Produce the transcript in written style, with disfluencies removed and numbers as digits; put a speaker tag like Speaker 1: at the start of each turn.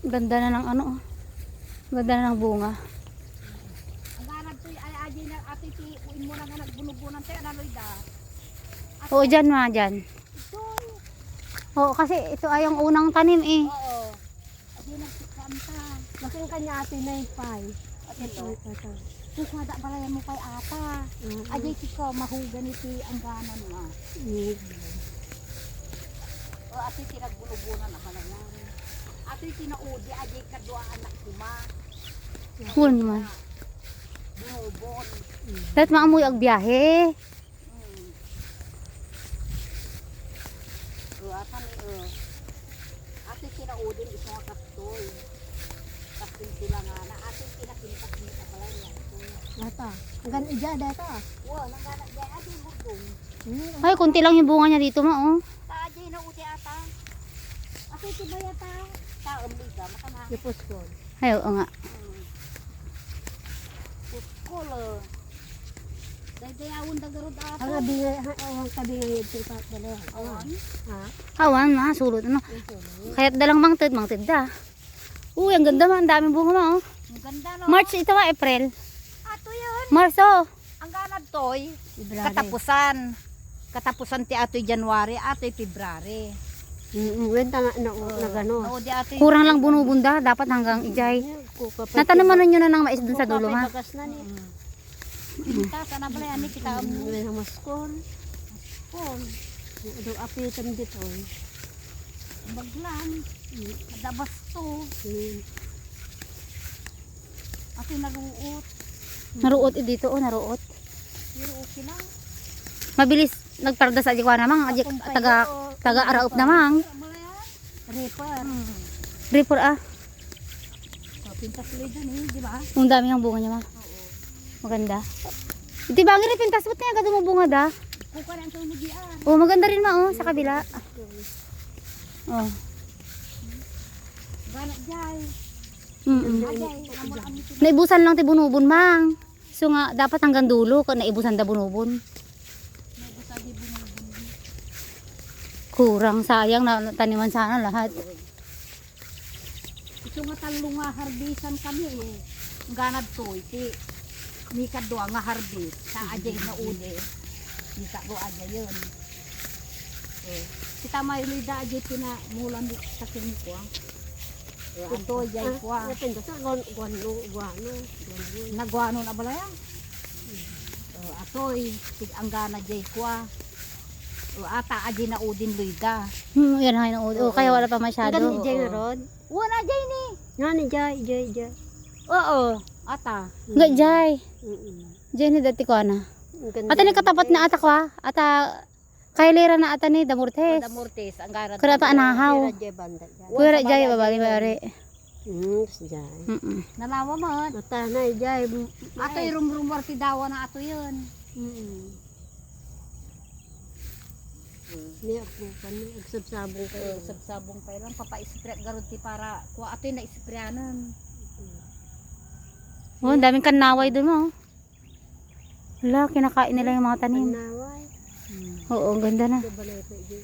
Speaker 1: Ganda na ng ano. Ganda na ng bunga.
Speaker 2: Ang ganag to ay aji na ati ti uin mo na nga nagbunubunan tayo na Loida.
Speaker 1: Oo, dyan ma, dyan.
Speaker 2: Ito.
Speaker 1: Oo, kasi ito ay ang unang tanim eh.
Speaker 2: Oo. Aji nagsikanta.
Speaker 3: Making kanya ate na yung pay.
Speaker 2: Ito. Kung kada balayan mo kay ata. Aji ko mahugan iti ang ganan nga. O ati ti nagbunubunan na kalayan. Ati ti naudi aji kadwa anak kuma.
Speaker 1: Huwag naman.
Speaker 2: Bunubon.
Speaker 1: Dapat maamoy ang biyahe.
Speaker 2: Atan ati kinaudin iso nga kastoy. Kastin sila nga na ati kinakintas ni pala yan.
Speaker 3: Data. Hanggang ija data.
Speaker 2: Wow, nangganak diay ati burdong.
Speaker 1: Ay, kunti lang yung bunga niya dito ma oh.
Speaker 2: Ta aji na uti ata. Ati tibaya ta. Ta umliga makana.
Speaker 3: Tipos ko.
Speaker 1: Ay, oo nga.
Speaker 2: Putkol. Dayawon dagarod ata.
Speaker 3: Ang abingay, ang kabingay ito pa dala.
Speaker 2: Awan.
Speaker 3: Ha?
Speaker 1: Awan ma, sulot ano. Kaya't dalang mangtid da. Uy, ang ganda ma, ang daming bunga ma oh.
Speaker 2: Ang ganda no.
Speaker 1: March ito ma, April.
Speaker 2: Ato yun.
Speaker 1: March oh.
Speaker 2: Ang ganad toy.
Speaker 3: February.
Speaker 2: Katapusan ti ato'y January, ato'y February.
Speaker 3: Wenta na gano.
Speaker 2: Naudi ato'y
Speaker 1: Kurang lang bunubunda, dapat hanggang ijay. Natanaman nyo na ng mais dun sa dulo ma.
Speaker 3: Bagas na ni.
Speaker 2: Kita sana pala yan kita
Speaker 3: May hamaskon.
Speaker 2: Pol.
Speaker 3: Do apitam dito.
Speaker 2: Baglan. Adabas to. Ato'y naruot.
Speaker 1: Naruot dito oh, naruot.
Speaker 2: Pero okay lang.
Speaker 1: Mabilis nagparda sa ajikwa namang, taga araop namang.
Speaker 2: Repair.
Speaker 1: Report ah.
Speaker 2: Pintas ulit dun eh, di ba?
Speaker 1: Ang dami ng bunga niya ma. Maganda. Iti ba ang pintas ba't niya gado mo bunga da?
Speaker 2: Kuka na ang tumugian.
Speaker 1: Oh, maganda rin ma oh, sa kabila. Oh.
Speaker 2: Ganak jay.
Speaker 1: Mm.
Speaker 2: Ajay. Naman ang mitin.
Speaker 1: Naibusan lang ti bunubon mang. So nga dapat hanggang dulo kung naibusan da bunubon.
Speaker 2: Nagbusa di bunubun.
Speaker 1: Kurang sayang na taniman sana lahat.
Speaker 2: Ito nga talo nga harbisan kami eh. Ang ganad to iti. Ni kadwa nga harbis. Sa ajay na uli. Ni kadwa ajay yun. Kita may lida ajay pinamulan sa kiniko. Ito ajay ko.
Speaker 3: Napinda sa guano.
Speaker 2: Nagwano na bala yan? Atoy, ang gana jay kwa. Ata aji na udin luida.
Speaker 1: Yan hay na oh, kaya wala pa masyado.
Speaker 3: Hanggang ija nga rod.
Speaker 2: Wala jay ni.
Speaker 3: Nga ni jay.
Speaker 2: Oo, ata.
Speaker 1: Nga jay. Jay ni dati ko na. Ata ni katapat na ata kwa. Ata kailera na ata ni Damurtes.
Speaker 2: Da Mortis, ang gana.
Speaker 1: Kaya ata anahaw.
Speaker 3: Jay banda.
Speaker 1: Kuya jay babali.
Speaker 3: Jay.
Speaker 2: Nalawa man.
Speaker 3: Mata na jay.
Speaker 2: Atoy rumrumor ti dawa na ato yun.
Speaker 3: Ni ako kani agsabsabong kayo.
Speaker 2: Sabsabong pa lang papa-spray garod ti para kuha atoy na isprayanan.
Speaker 1: Oh, ang daming kanaway doon mo. Wala, kinakain nila yung mga tanim.
Speaker 3: Naway.
Speaker 1: Oo, ang ganda na.
Speaker 3: Balay pa